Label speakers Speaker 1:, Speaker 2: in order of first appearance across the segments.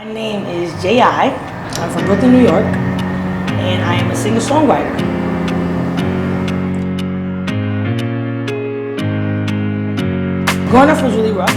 Speaker 1: My name is JayI. I'm from Brooklyn, New York, and I am a singer-songwriter. Growing up was really rough.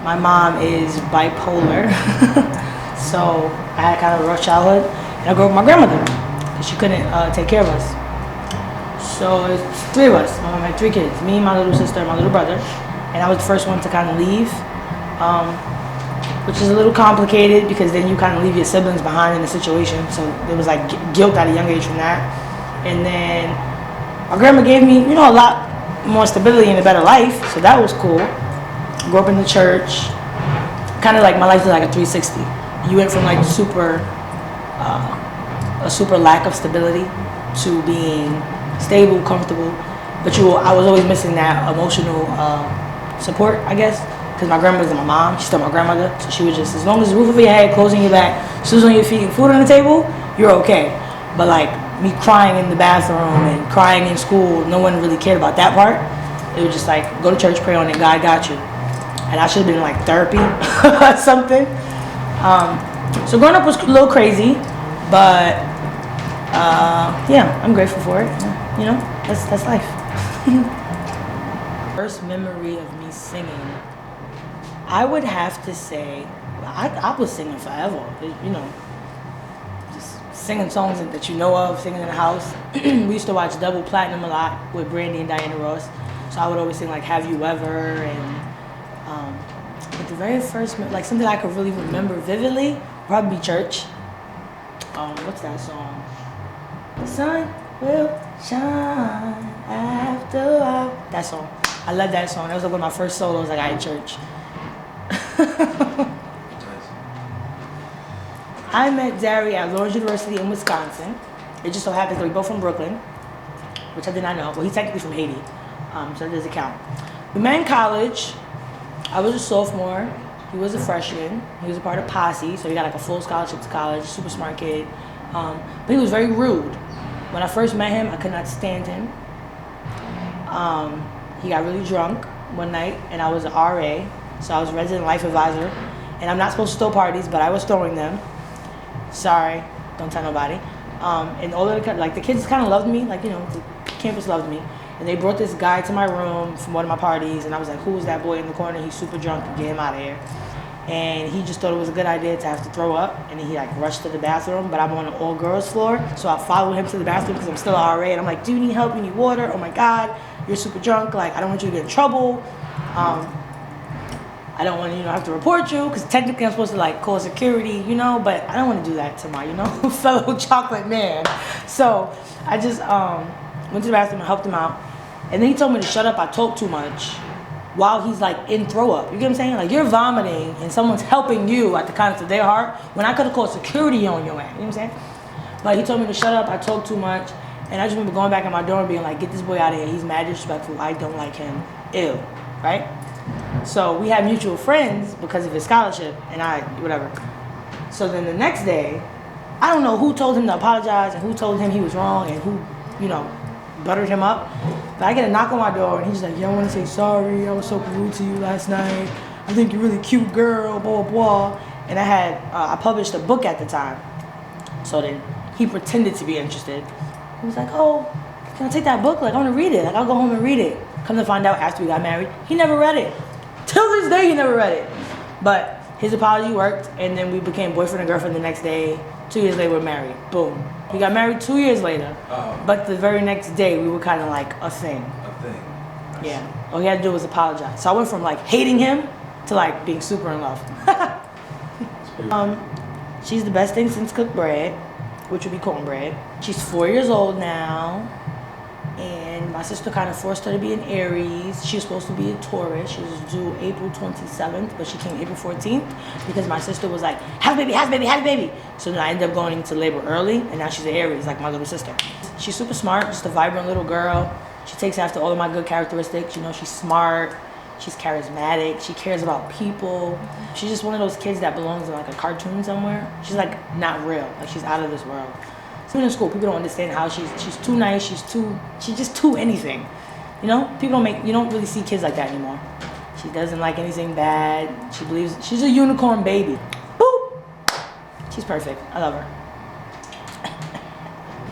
Speaker 1: My mom is bipolar, so I had kind of a rough childhood, and I grew up with my grandmother because she couldn't take care of us. So it's three of us. My mom had three kids, me, my little sister, and my little brother, and I was the first one to kind of leave, which is a little complicated because then you kind of leave your siblings behind in the situation, so there was like guilt at a young age from that. And then my grandma gave me, a lot more stability and a better life, so that was cool. Grew up in the church, kind of like my life was like a 360. You went from like a super lack of stability to being stable, comfortable, but I was always missing that emotional support, I guess, because my grandma wasn't my mom, she's still my grandmother, so she was just, as long as the roof over your head, clothes on your back, shoes on your feet, and food on the table, you're okay. But like me crying in the bathroom and crying in school, no one really cared about that part. It was just like, go to church, pray on it, God got you. And I should have been in like therapy or something. So growing up was a little crazy, but yeah, I'm grateful for it. That's life. First memory of me singing, I would have to say, I was singing forever. Just singing songs that you know of, singing in the house. We used to watch Double Platinum a lot with Brandy and Diana Ross, so I would always sing like Have You Ever, and but the very first, like something I could really remember vividly, probably be church. What's that song? The sun will shine after a while. That song. I love that song. That was like one of my first solos I got in church. I met Zari at Lawrence University in Wisconsin. It just so happens that we're both from Brooklyn, which I did not know. Well, he's technically from Haiti, so that doesn't count. We met in college. I was a sophomore. He was a freshman. He was a part of Posse, so he got like a full scholarship to college. Super smart kid, but he was very rude. When I first met him, I could not stand him. He got really drunk one night, and I was an RA, so I was resident life advisor, and I'm not supposed to throw parties, but I was throwing them. Sorry, don't tell nobody. And all of the kids kind of loved me, the campus loved me. And they brought this guy to my room from one of my parties, and I was like, who is that boy in the corner? He's super drunk, get him out of here. And he just thought it was a good idea to have to throw up, and then he like rushed to the bathroom, but I'm on the all-girls floor, so I followed him to the bathroom because I'm still an RA, and I'm like, do you need help? You need water? Oh my God, you're super drunk, like I don't want you to get in trouble. I don't want to, have to report you, because technically I'm supposed to like call security, but I don't want to do that to my, fellow chocolate man. So I just went to the bathroom and helped him out. And then he told me to shut up, I talk too much, while he's like in throw up. You get what I'm saying? Like you're vomiting and someone's helping you at the kindness of their heart when I could have called security on your ass. You know what I'm saying? But he told me to shut up, I talk too much. And I just remember going back in my dorm and being like, get this boy out of here. He's mad disrespectful. I don't like him. Ew. Right? So we had mutual friends because of his scholarship and whatever. So then the next day, I don't know who told him to apologize and who told him he was wrong and who, buttered him up. But I get a knock on my door and he's like, I want to say sorry. I was so rude to you last night. I think you're a really cute girl, blah, blah, blah. And I published a book at the time. So then he pretended to be interested. He was like, oh, can I take that book? Like, I want to read it. Like, I'll go home and read it. Come to find out after we got married, he never read it. Till this day, he never read it. But his apology worked, and then we became boyfriend and girlfriend the next day. 2 years later, we're married. Boom. We got married 2 years later. But the very next day, we were kind of like a thing.
Speaker 2: A thing.
Speaker 1: Yeah. All he had to do was apologize. So I went from like hating him to like being super in love. She's the best thing since cooked bread, which would be cornbread. She's 4 years old now. And my sister kind of forced her to be an Aries. She was supposed to be a Taurus. She was due April 27th, but she came April 14th because my sister was like, have a baby, have a baby, have a baby. So then I ended up going into labor early, and now she's an Aries, like my little sister. She's super smart, just a vibrant little girl. She takes after all of my good characteristics. She's smart, she's charismatic, she cares about people. She's just one of those kids that belongs in like a cartoon somewhere. She's like not real, like she's out of this world. Even in school, people don't understand how she's too nice, she's just too anything. You know, you don't really see kids like that anymore. She doesn't like anything bad. She believes she's a unicorn baby. Boop. She's perfect. I love her.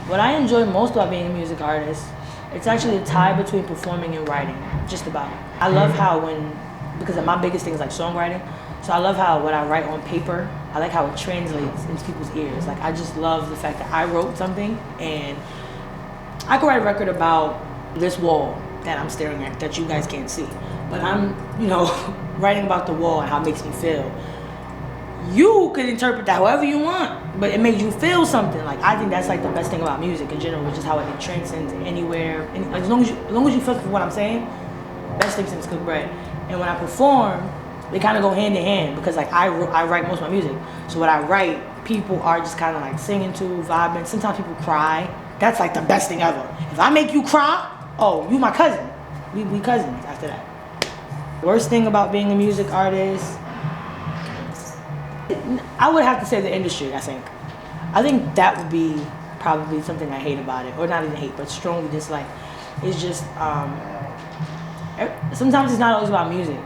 Speaker 1: What I enjoy most about being a music artist, it's actually a tie between performing and writing, just about. I love how because my biggest thing is like songwriting, so I love how when I write on paper, I like how it translates into people's ears. Like I just love the fact that I wrote something and I could write a record about this wall that I'm staring at that you guys can't see. But I'm, writing about the wall and how it makes me feel. You could interpret that however you want, but it makes you feel something. Like I think that's like the best thing about music in general, which is how it transcends anywhere. And like, as long as you feel for what I'm saying, best thing since cooked bread. And when I perform, they kind of go hand in hand because like I write most of my music. So what I write, people are just kind of like singing to, vibing. Sometimes people cry. That's like the best thing ever. If I make you cry, oh, you my cousin. We cousins after that. Worst thing about being a music artist, I would have to say the industry, I think. I think that would be probably something I hate about it. Or not even hate, but strongly dislike. It's just, sometimes it's not always about music.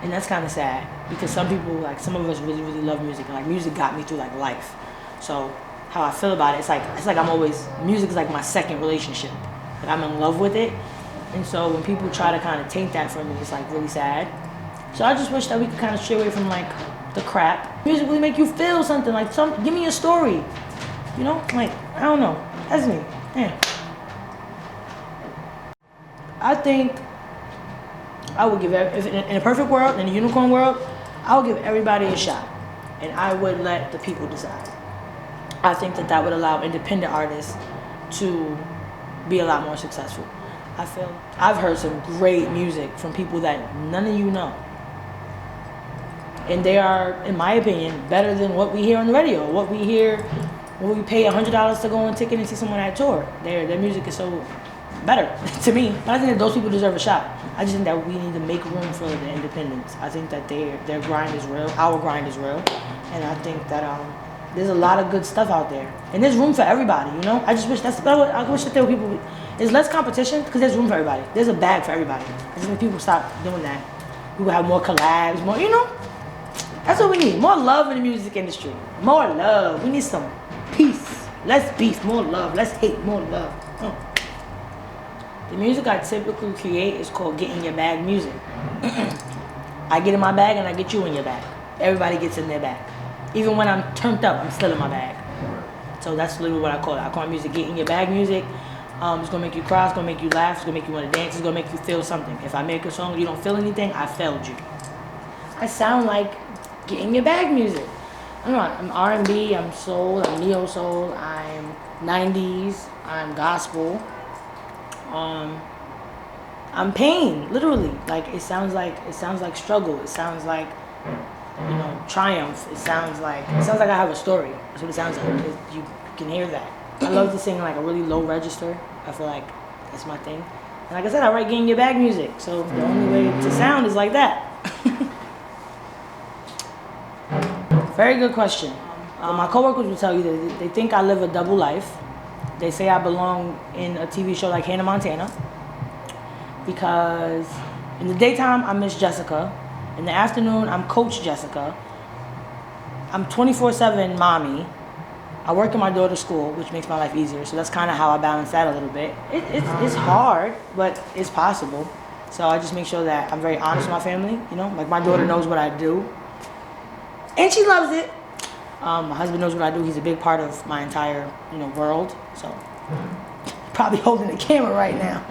Speaker 1: And that's kind of sad. Because some people, like some of us really, really love music. And like music got me through like life. So how I feel about it, it's like I'm always, music is like my second relationship. Like I'm in love with it. And so when people try to kind of taint that from me, it's like really sad. So I just wish that we could kind of stray away from like the crap. Music really make you feel something, like give me a story. Like, I don't know. That's me. Yeah. I think I would give, if in a perfect world, in a unicorn world, I would give everybody a shot. And I would let the people decide. I think that would allow independent artists to be a lot more successful. I've heard some great music from people that none of you know. And they are, in my opinion, better than what we hear on the radio. What we hear when we pay $100 to go on a ticket and see someone at a tour. Their music is so better to me. But I think that those people deserve a shot. I just think that we need to make room for the independents. I think that their grind is real. Our grind is real. And I think that there's a lot of good stuff out there. And there's room for everybody, I just wish I wish that there were people, there's less competition because there's room for everybody. There's a bag for everybody. I just think people stop doing that. We will have more collabs, more, That's what we need. More love in the music industry. More love. We need some peace. Less beef, more love. Less hate, more love. The music I typically create is called get in your bag music. I get in my bag and I get you in your bag. Everybody gets in their bag. Even when I'm turned up, I'm still in my bag. So that's literally what I call it. I call music get in your bag music. It's gonna make you cry, it's gonna make you laugh, it's gonna make you wanna dance, it's gonna make you feel something. If I make a song and you don't feel anything, I failed you. I sound like get in your bag music. I don't know, I'm R&B, I'm soul, I'm neo soul, I'm 90s, I'm gospel. I'm pain, literally. Like it sounds like struggle. It sounds like triumph. It sounds like I have a story. That's what it sounds like. You can hear that. I love to sing like a really low register. I feel like that's my thing. And like I said, I write get in your bag music. So the only way to sound is like that. Very good question. My coworkers will tell you that they think I live a double life. They say I belong in a TV show like Hannah Montana because in the daytime I'm Miss Jessica, in the afternoon I'm Coach Jessica. I'm 24/7 mommy. I work in my daughter's school, which makes my life easier. So that's kind of how I balance that a little bit. It's hard, but it's possible. So I just make sure that I'm very honest with my family. Like my daughter knows what I do, and she loves it. My husband knows what I do. He's a big part of my entire, world. So probably holding the camera right now.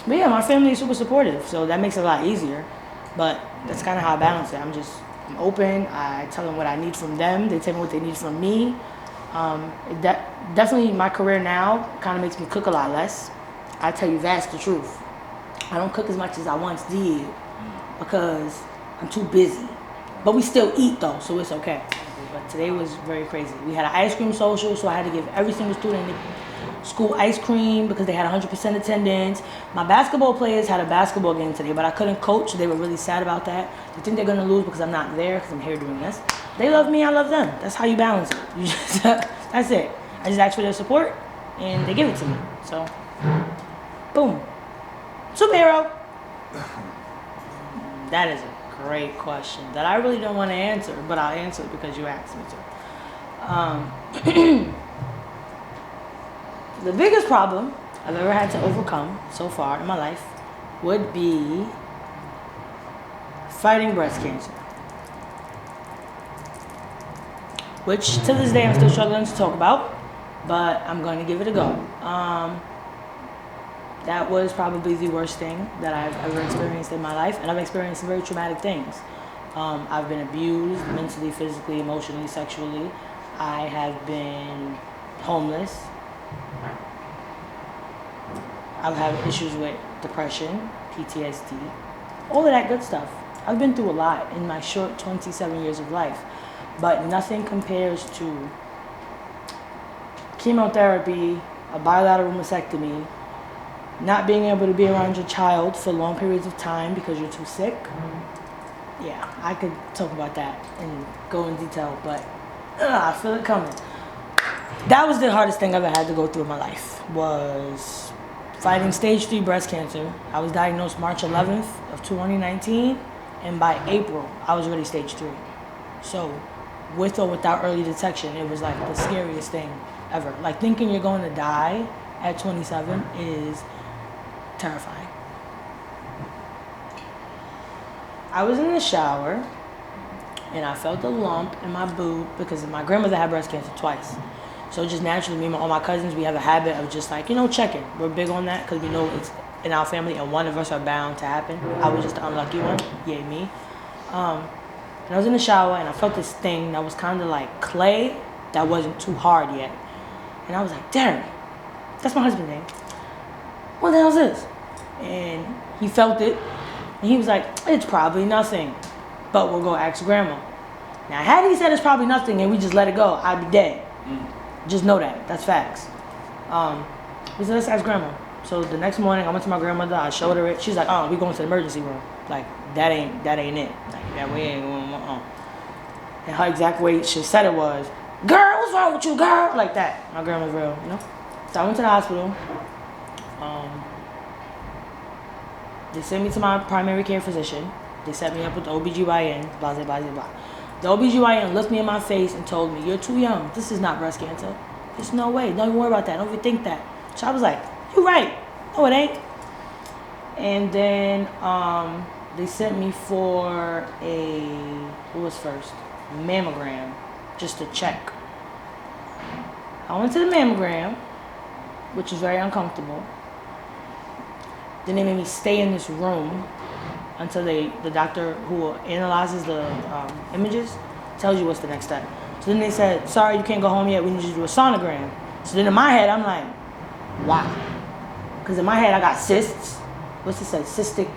Speaker 1: But yeah, my family is super supportive, so that makes it a lot easier. But that's kind of how I balance it. I'm open. I tell them what I need from them. They tell me what they need from me. Definitely my career now kind of makes me cook a lot less. I tell you, that's the truth. I don't cook as much as I once did because I'm too busy. But we still eat though, so it's okay. But today was very crazy. We had an ice cream social, so I had to give every single student in the school ice cream because they had 100% attendance. My basketball players had a basketball game today, but I couldn't coach, so they were really sad about that. They think they're gonna lose because I'm not there, because I'm here doing this. They love me, I love them. That's how you balance it. That's it. I just ask for their support, and they give it to me. So Boom. Superhero. That is a great question that I really don't want to answer, but I'll answer it because you asked me to. The biggest problem I've ever had to overcome so far in my life would be fighting breast cancer. Which to this day I'm still struggling to talk about, but I'm going to give it a go. That was probably the worst thing that I've ever experienced in my life, and I've experienced some very traumatic things. I've been abused mentally, physically, emotionally, sexually. I have been homeless. I've had issues with depression, PTSD, all of that good stuff. I've been through a lot in my short 27 years of life, but nothing compares to chemotherapy, a bilateral mastectomy, not being able to be around your child for long periods of time because you're too sick. Yeah, I could talk about that and go in detail, but I feel it coming. That was the hardest thing I've ever had to go through in my life, was fighting stage 3 breast cancer. I was diagnosed March 11th of 2019, and by April, I was already stage 3. So, with or without early detection, it was like the scariest thing ever. Like, thinking you're going to die at 27 is terrifying. I was in the shower, and I felt a lump in my boob because my grandmother had breast cancer twice. So just naturally, me and all my cousins, we have a habit of just like, checking. We're big on that because we know it's in our family and one of us are bound to happen. I was just the unlucky one. Yay, me. And I was in the shower and I felt this thing that was kind of like clay that wasn't too hard yet. And I was like, Darren, that's my husband's name. What the hell is this? And he felt it and he was like, it's probably nothing, but we'll go ask grandma. Now, had he said it's probably nothing and we just let it go, I'd be dead. Just know that. That's facts. We said, let's ask grandma. So the next morning, I went to my grandmother. I showed her it. She's like, oh, we going to the emergency room. Like, that ain't it. Like, that way ain't going on. And her exact way she said it was, girl, what's wrong with you, girl? Like that. My grandma's real, So I went to the hospital. They sent me to my primary care physician. They set me up with the OBGYN, blah, blah, blah, blah. The OBGYN looked me in my face and told me, you're too young. This is not breast cancer. There's no way. Don't even worry about that. Don't even think that. So I was like, you're right. No, it ain't. And then they sent me for what was first? Mammogram, just to check. I went to the mammogram, which was very uncomfortable. Then they made me stay in this room until the doctor who analyzes the images tells you what's the next step. So then they said, sorry, you can't go home yet. We need you to do a sonogram. So then in my head, I'm like, why? Because in my head, I got cysts. What's it say? Cystic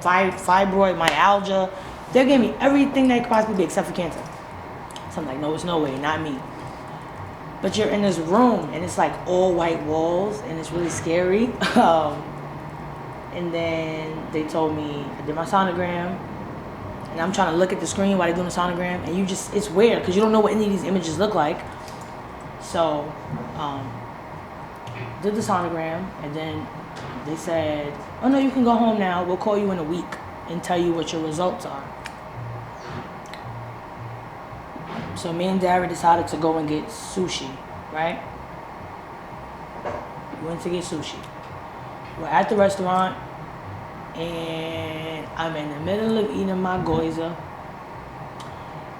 Speaker 1: fibroid, myalgia. They gave me everything that could possibly be except for cancer. So I'm like, no, it's no way, not me. But you're in this room, and it's like all white walls, and it's really scary. And then they told me, I did my sonogram, and I'm trying to look at the screen while they're doing the sonogram, and it's weird, because you don't know what any of these images look like. So, did the sonogram, and then they said, oh no, you can go home now, we'll call you in a week and tell you what your results are. So me and Dara decided to go and get sushi, right? We went to get sushi. We're at the restaurant, and I'm in the middle of eating my gyoza,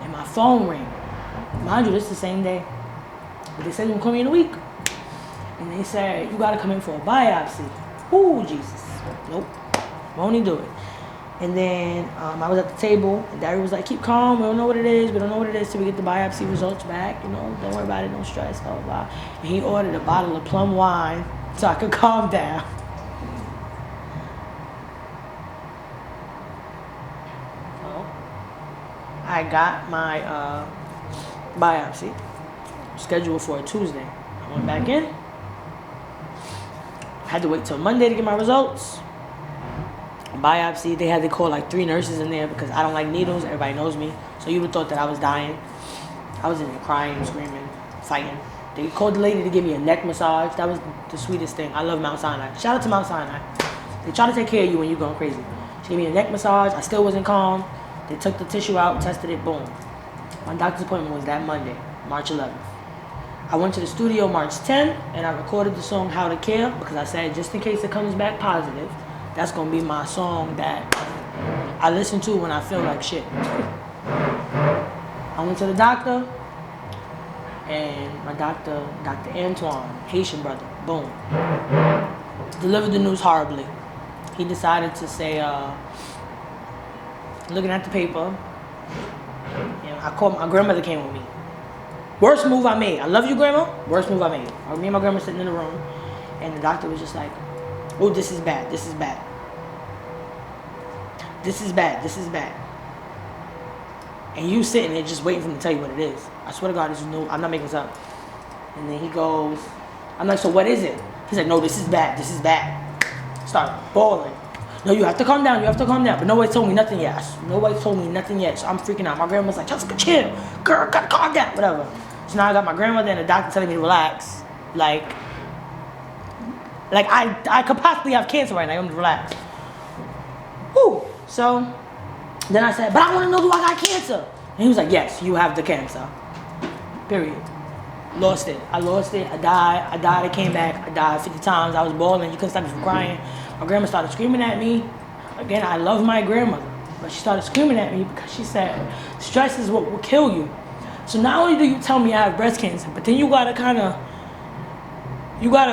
Speaker 1: and my phone rang. Mind you, this is the same day. But they said, you can come in a week. And they said, you gotta come in for a biopsy. Ooh, Jesus. Nope. Won't even do it. And then I was at the table, and Daddy was like, keep calm, we don't know what it is. We don't know what it is till we get the biopsy results back. Don't worry about it, no stress, blah, blah, blah. And he ordered a bottle of plum wine so I could calm down. I got my biopsy scheduled for a Tuesday. I went back in. I had to wait till Monday to get my results. Biopsy, they had to call like 3 nurses in there because I don't like needles. Everybody knows me. So you would have thought that I was dying. I was in there crying, screaming, fighting. They called the lady to give me a neck massage. That was the sweetest thing. I love Mount Sinai. Shout out to Mount Sinai. They try to take care of you when you're going crazy. She gave me a neck massage. I still wasn't calm. They took the tissue out, tested it, boom. My doctor's appointment was that Monday, March 11th. I went to the studio March 10th, and I recorded the song How to Care, because I said, just in case it comes back positive, that's going to be my song that I listen to when I feel like shit. I went to the doctor, and my doctor, Dr. Antoine, Haitian brother, boom, delivered the news horribly. He decided to say, looking at the paper, I called, my grandmother came with me. Worst move I made. I love you, Grandma. Worst move I made. Me and my grandma sitting in the room, and the doctor was just like, oh, this is bad, this is bad. This is bad, this is bad. And you sitting there just waiting for him to tell you what it is. I swear to God, this is new. I'm not making this up. And then he goes, I'm like, so what is it? He's like, no, this is bad, this is bad. Start bawling. No, you have to calm down, you have to calm down. But nobody told me nothing yet. Nobody told me nothing yet. So I'm freaking out. My grandma's like, Jessica, chill. Girl, gotta calm down, whatever. So now I got my grandmother and the doctor telling me to relax. Like I could possibly have cancer right now. I'm gonna relax. Whew. So then I said, but I want to know, do I got cancer? And he was like, yes, you have the cancer. Period. Lost it. I lost it. I died. I came back. I died 50 times. I was bawling. You couldn't stop me from crying. My grandma started screaming at me. Again, I love my grandmother, but she started screaming at me because she said, stress is what will kill you. So not only do you tell me I have breast cancer, but then you gotta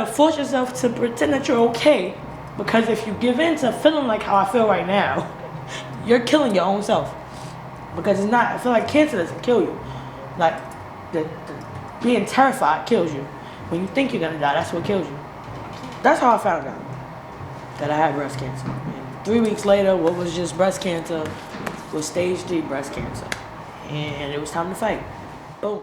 Speaker 1: force yourself to pretend that you're okay, because if you give in to feeling like how I feel right now, you're killing your own self. Because it's not, I feel like cancer doesn't kill you. Like, the being terrified kills you. When you think you're gonna die, that's what kills you. That's how I found out that I had breast cancer. And 3 weeks later, what was just breast cancer was stage 3 breast cancer. And it was time to fight. Boom.